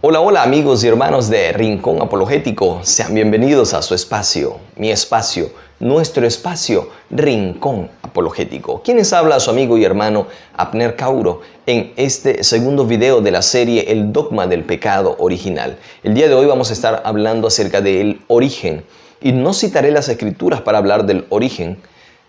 Hola, hola amigos y hermanos de Rincón Apologético, sean bienvenidos a su espacio, mi espacio, nuestro espacio, Rincón Apologético. ¿Quién les habla? Su amigo y hermano Abner Cauro en este segundo video de la serie El Dogma del Pecado Original. El día de hoy vamos a estar hablando acerca del origen y no citaré las escrituras para hablar del origen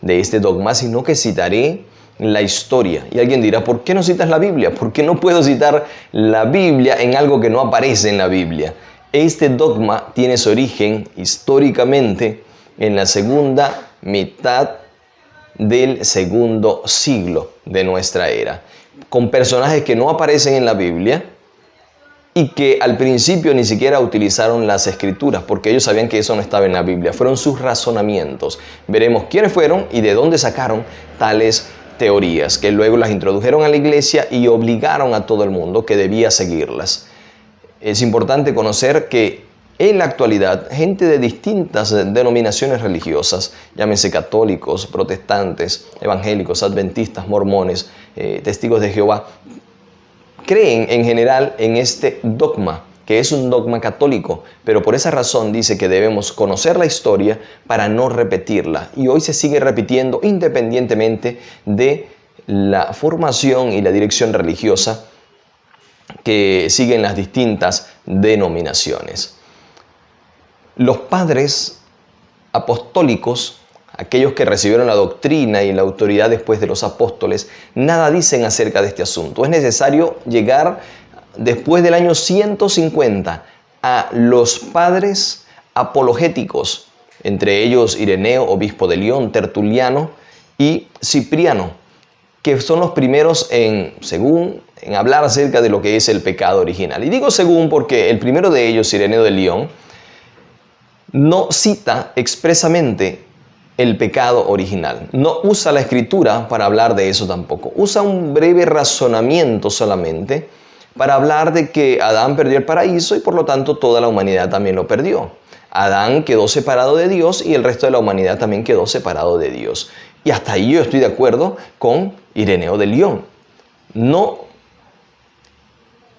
de este dogma, sino que citaré la historia. Y alguien dirá, ¿por qué no citas la Biblia? ¿Por qué no puedo citar la Biblia en algo que no aparece en la Biblia? Este dogma tiene su origen históricamente en la segunda mitad del segundo siglo de nuestra era, con personajes que no aparecen en la Biblia y que al principio ni siquiera utilizaron las escrituras porque ellos sabían que eso no estaba en la Biblia. Fueron sus razonamientos. Veremos quiénes fueron y de dónde sacaron tales teorías, que luego las introdujeron a la iglesia y obligaron a todo el mundo que debía seguirlas. Es importante conocer que en la actualidad gente de distintas denominaciones religiosas, llámense católicos, protestantes, evangélicos, adventistas, mormones, testigos de Jehová, creen en general en este dogma, que es un dogma católico, pero por esa razón dice que debemos conocer la historia para no repetirla. Y hoy se sigue repitiendo independientemente de la formación y la dirección religiosa que siguen las distintas denominaciones. Los padres apostólicos, aquellos que recibieron la doctrina y la autoridad después de los apóstoles, nada dicen acerca de este asunto. Es necesario llegar después del año 150 a los padres apologéticos, entre ellos Ireneo, obispo de León, Tertuliano y Cipriano, que son los primeros en hablar acerca de lo que es el pecado original. Y digo según porque el primero de ellos, Ireneo de León, no cita expresamente el pecado original. No usa la escritura para hablar de eso tampoco. Usa un breve razonamiento solamente para hablar de que Adán perdió el paraíso y por lo tanto toda la humanidad también lo perdió. Adán quedó separado de Dios y el resto de la humanidad también quedó separado de Dios. Y hasta ahí yo estoy de acuerdo con Ireneo de León. No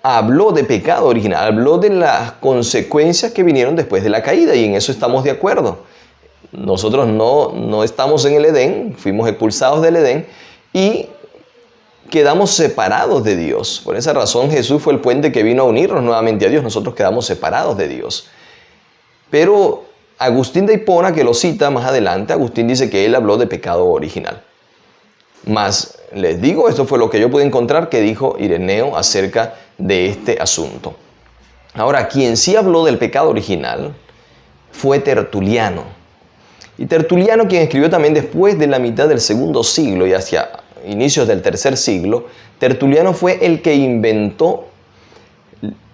habló de pecado original, habló de las consecuencias que vinieron después de la caída y en eso estamos de acuerdo. Nosotros no estamos en el Edén, fuimos expulsados del Edén y quedamos separados de Dios. Por esa razón Jesús fue el puente que vino a unirnos nuevamente a Dios. Nosotros quedamos separados de Dios. Pero Agustín de Hipona, que lo cita más adelante, Agustín dice que él habló de pecado original. Mas les digo, esto fue lo que yo pude encontrar que dijo Ireneo acerca de este asunto. Ahora, quien sí habló del pecado original fue Tertuliano. Y Tertuliano, quien escribió también después de la mitad del segundo siglo y hacia inicios del tercer siglo, Tertuliano fue el que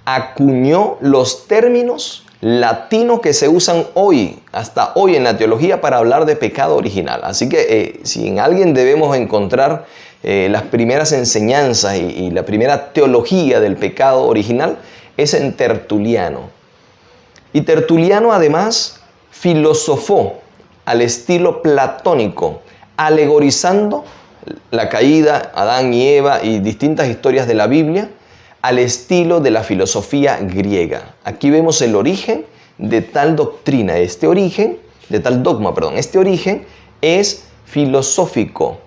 acuñó los términos latinos que se usan hoy, hasta hoy en la teología para hablar de pecado original. Así que si en alguien debemos encontrar las primeras enseñanzas y la primera teología del pecado original, es en Tertuliano. Y Tertuliano además filosofó al estilo platónico, alegorizando la caída, Adán y Eva y distintas historias de la Biblia al estilo de la filosofía griega. Aquí vemos el origen de tal doctrina, este origen es filosófico.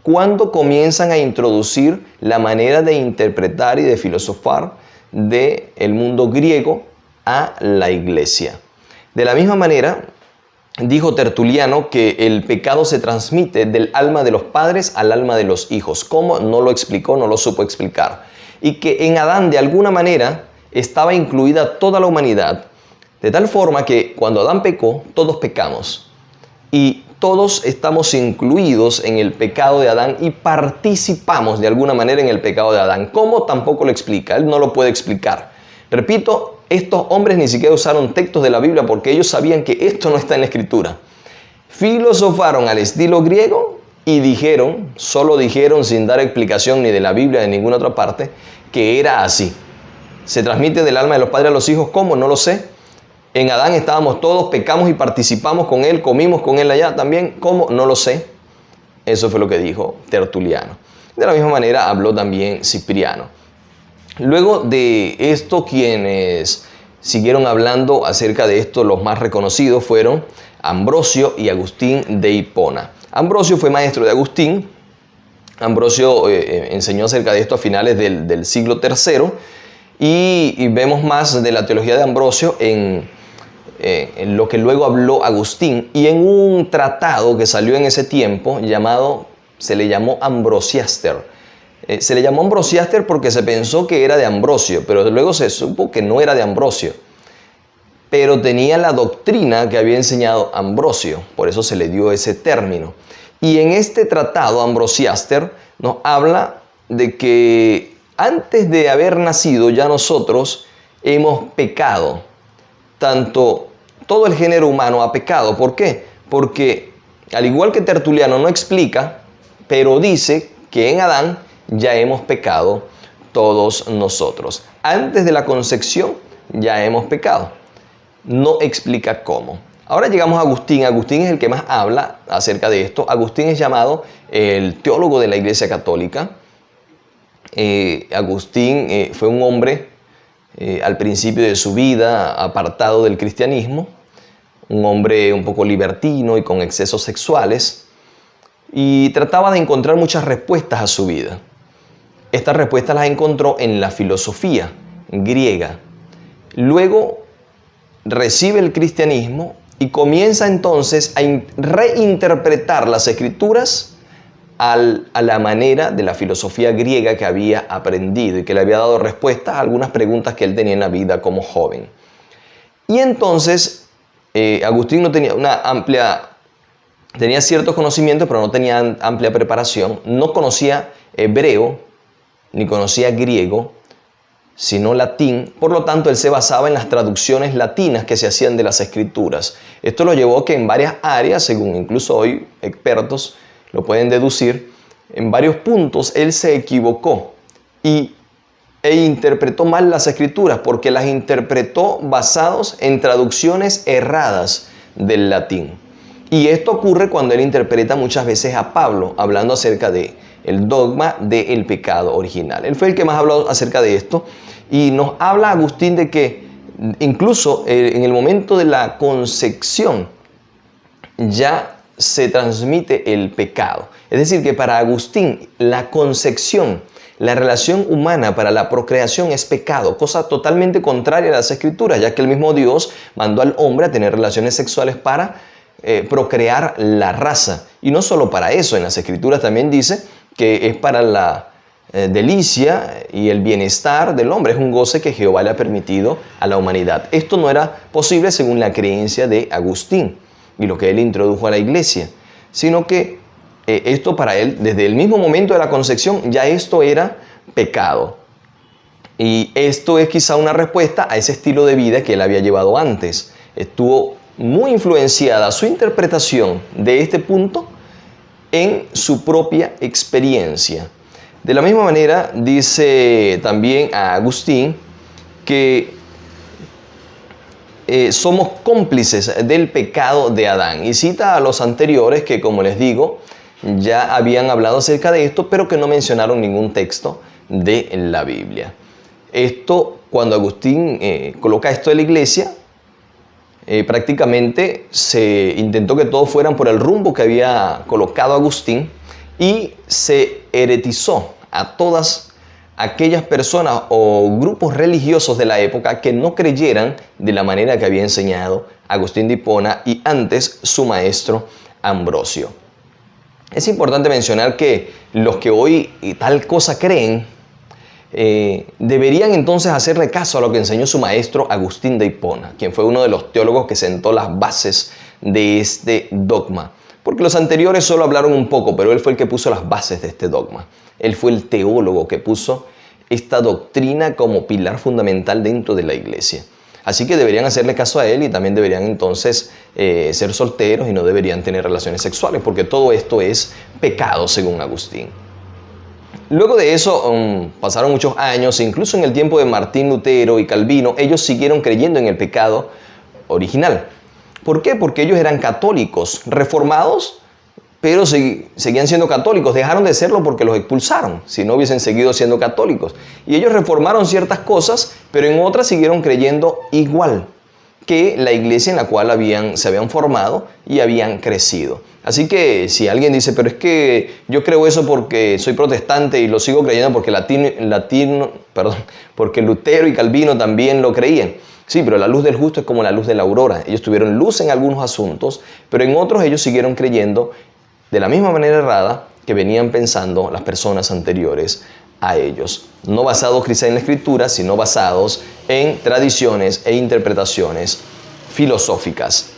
Cuando comienzan a introducir la manera de interpretar y de filosofar del mundo griego a la iglesia. De la misma manera, dijo Tertuliano que el pecado se transmite del alma de los padres al alma de los hijos. ¿Cómo? No lo explicó, no lo supo explicar. Y que en Adán de alguna manera estaba incluida toda la humanidad, de tal forma que cuando Adán pecó, todos pecamos. Y todos estamos incluidos en el pecado de Adán y participamos de alguna manera en el pecado de Adán. ¿Cómo? Tampoco lo explica, él no lo puede explicar. Repito, estos hombres ni siquiera usaron textos de la Biblia porque ellos sabían que esto no está en la Escritura. Filosofaron al estilo griego y solo dijeron sin dar explicación ni de la Biblia ni de ninguna otra parte, que era así. Se transmite del alma de los padres a los hijos, ¿cómo? No lo sé. En Adán estábamos todos, pecamos y participamos con él, comimos con él allá también, ¿cómo? No lo sé. Eso fue lo que dijo Tertuliano. De la misma manera habló también Cipriano. Luego de esto, quienes siguieron hablando acerca de esto, los más reconocidos fueron Ambrosio y Agustín de Hipona. Ambrosio fue maestro de Agustín. Ambrosio enseñó acerca de esto a finales del siglo III y vemos más de la teología de Ambrosio en lo que luego habló Agustín y en un tratado que salió en ese tiempo se le llamó Ambrosiaster. Se le llamó Ambrosiaster porque se pensó que era de Ambrosio, pero luego se supo que no era de Ambrosio, pero tenía la doctrina que había enseñado Ambrosio, por eso se le dio ese término. Y en este tratado, Ambrosiaster nos habla de que antes de haber nacido ya nosotros hemos pecado. Todo el género humano ha pecado. ¿Por qué? Porque al igual que Tertuliano no explica, pero dice que en Adán ya hemos pecado todos nosotros. Antes de la concepción ya hemos pecado. No explica cómo. Ahora llegamos a Agustín. Agustín es el que más habla acerca de esto. Agustín es llamado el teólogo de la Iglesia Católica. Agustín fue un hombre al principio de su vida apartado del cristianismo, un hombre un poco libertino y con excesos sexuales, y trataba de encontrar muchas respuestas a su vida. Estas respuestas las encontró en la filosofía griega. Luego recibe el cristianismo y comienza entonces a reinterpretar las escrituras a la manera de la filosofía griega que había aprendido y que le había dado respuestas a algunas preguntas que él tenía en la vida como joven. Y entonces Agustín no tenía tenía ciertos conocimientos, pero no tenía amplia preparación, no conocía hebreo, ni conocía griego, sino latín. Por lo tanto, él se basaba en las traducciones latinas que se hacían de las escrituras. Esto lo llevó a que en varias áreas, según incluso hoy expertos lo pueden deducir, en varios puntos él se equivocó e interpretó mal las escrituras porque las interpretó basados en traducciones erradas del latín. Y esto ocurre cuando él interpreta muchas veces a Pablo, hablando acerca de el dogma del pecado original. Él fue el que más habló acerca de esto y nos habla Agustín de que incluso en el momento de la concepción ya se transmite el pecado. Es decir, que para Agustín la concepción, la relación humana para la procreación es pecado, cosa totalmente contraria a las escrituras, ya que el mismo Dios mandó al hombre a tener relaciones sexuales para procrear la raza. Y no solo para eso, en las escrituras también dice que es para la delicia y el bienestar del hombre, es un goce que Jehová le ha permitido a la humanidad. Esto no era posible según la creencia de Agustín y lo que él introdujo a la iglesia, sino que esto para él, desde el mismo momento de la concepción, ya esto era pecado. Y esto es quizá una respuesta a ese estilo de vida que él había llevado antes. Estuvo muy influenciada su interpretación de este punto en su propia experiencia. De la misma manera, dice también a Agustín que somos cómplices del pecado de Adán. Y cita a los anteriores que, como les digo, ya habían hablado acerca de esto, pero que no mencionaron ningún texto de la Biblia. Esto, cuando Agustín coloca esto de la iglesia, prácticamente se intentó que todos fueran por el rumbo que había colocado Agustín y se heretizó a todas aquellas personas o grupos religiosos de la época que no creyeran de la manera que había enseñado Agustín de Hipona y antes su maestro Ambrosio. Es importante mencionar que los que hoy tal cosa creen deberían entonces hacerle caso a lo que enseñó su maestro Agustín de Hipona, quien fue uno de los teólogos que sentó las bases de este dogma. Porque los anteriores solo hablaron un poco, pero él fue el que puso las bases de este dogma. Él fue el teólogo que puso esta doctrina como pilar fundamental dentro de la iglesia. Así que deberían hacerle caso a él y también deberían entonces ser solteros y no deberían tener relaciones sexuales, porque todo esto es pecado según Agustín. Luego de eso pasaron muchos años, incluso en el tiempo de Martín Lutero y Calvino, ellos siguieron creyendo en el pecado original. ¿Por qué? Porque ellos eran católicos, reformados, pero seguían siendo católicos. Dejaron de serlo porque los expulsaron, si no hubiesen seguido siendo católicos. Y ellos reformaron ciertas cosas, pero en otras siguieron creyendo igual que la iglesia en la cual se habían formado y habían crecido. Así que si alguien dice, pero es que yo creo eso porque soy protestante y lo sigo creyendo porque Lutero y Calvino también lo creían. Sí, pero la luz del justo es como la luz de la aurora. Ellos tuvieron luz en algunos asuntos, pero en otros ellos siguieron creyendo de la misma manera errada que venían pensando las personas anteriores a ellos. No basados quizá en la Escritura, sino basados en tradiciones e interpretaciones filosóficas.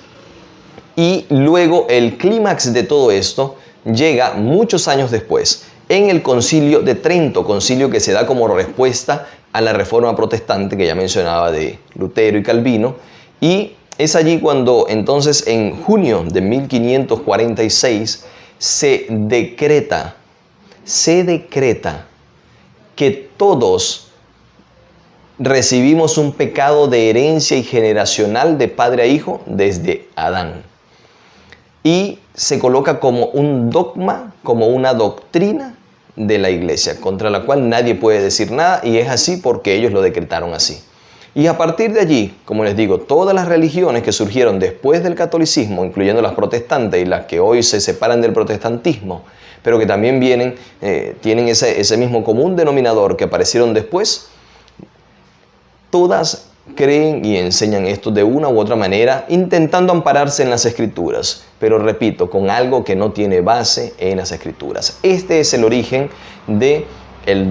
Y luego el clímax de todo esto llega muchos años después, en el Concilio de Trento, concilio que se da como respuesta a la reforma protestante que ya mencionaba de Lutero y Calvino, y es allí cuando entonces en junio de 1546 se decreta que todos recibimos un pecado de herencia y generacional de padre a hijo desde Adán. Y se coloca como un dogma, como una doctrina de la iglesia, contra la cual nadie puede decir nada, y es así porque ellos lo decretaron así. Y a partir de allí, como les digo, todas las religiones que surgieron después del catolicismo, incluyendo las protestantes y las que hoy se separan del protestantismo, pero que también tienen ese mismo común denominador que aparecieron después, todas creen y enseñan esto de una u otra manera, intentando ampararse en las Escrituras, pero repito, con algo que no tiene base en las Escrituras. Este es el origen del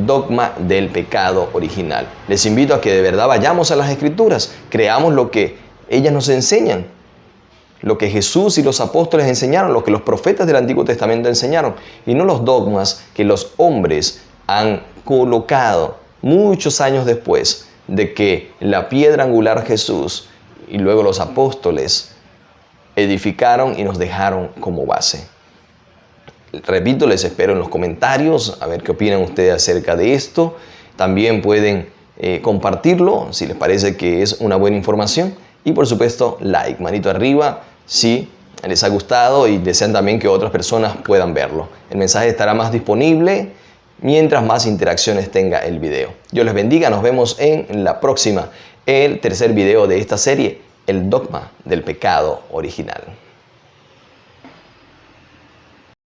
dogma del pecado original. Les invito a que de verdad vayamos a las Escrituras, creamos lo que ellas nos enseñan, lo que Jesús y los apóstoles enseñaron, lo que los profetas del Antiguo Testamento enseñaron, y no los dogmas que los hombres han colocado muchos años después de que la piedra angular Jesús y luego los apóstoles edificaron y nos dejaron como base. Repito, les espero en los comentarios a ver qué opinan ustedes acerca de esto. También pueden compartirlo si les parece que es una buena información. Y por supuesto, like, manito arriba si les ha gustado y desean también que otras personas puedan verlo. El mensaje estará más disponible mientras más interacciones tenga el video. Dios les bendiga, nos vemos en la próxima, el tercer video de esta serie, el dogma del pecado original.